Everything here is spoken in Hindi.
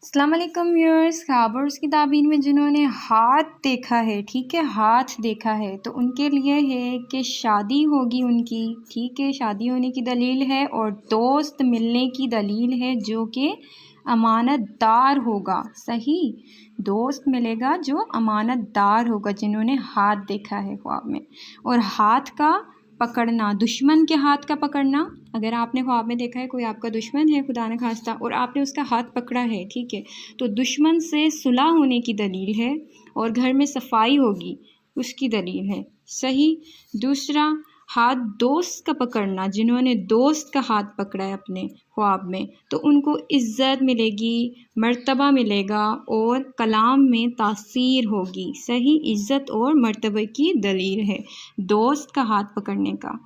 अस्सलाम वालेकुम व्यूअर्स। ख़ाबर्स की ताबीर में जिन्होंने हाथ देखा है, ठीक है, हाथ देखा है, तो उनके लिए है कि शादी होगी उनकी, ठीक है, शादी होने की दलील है और दोस्त मिलने की दलील है जो कि अमानतदार होगा। सही, दोस्त मिलेगा जो अमानतदार होगा, जिन्होंने हाथ देखा है ख्वाब में। और हाथ का पकड़ना, दुश्मन के हाथ का पकड़ना, अगर आपने ख्वाब में देखा है कोई आपका दुश्मन है खुदा न खास्ता और आपने उसका हाथ पकड़ा है, ठीक है, तो दुश्मन से सुलह होने की दलील है और घर में सफाई होगी उसकी दलील है। सही। दूसरा, हाथ दोस्त का पकड़ना, जिन्होंने दोस्त का हाथ पकड़ा है अपने ख्वाब में, तो उनको इज़्ज़त मिलेगी, मर्तबा मिलेगा और कलाम में तासीर होगी। सही, इज़्ज़त और मर्तबे की दलील है दोस्त का हाथ पकड़ने का।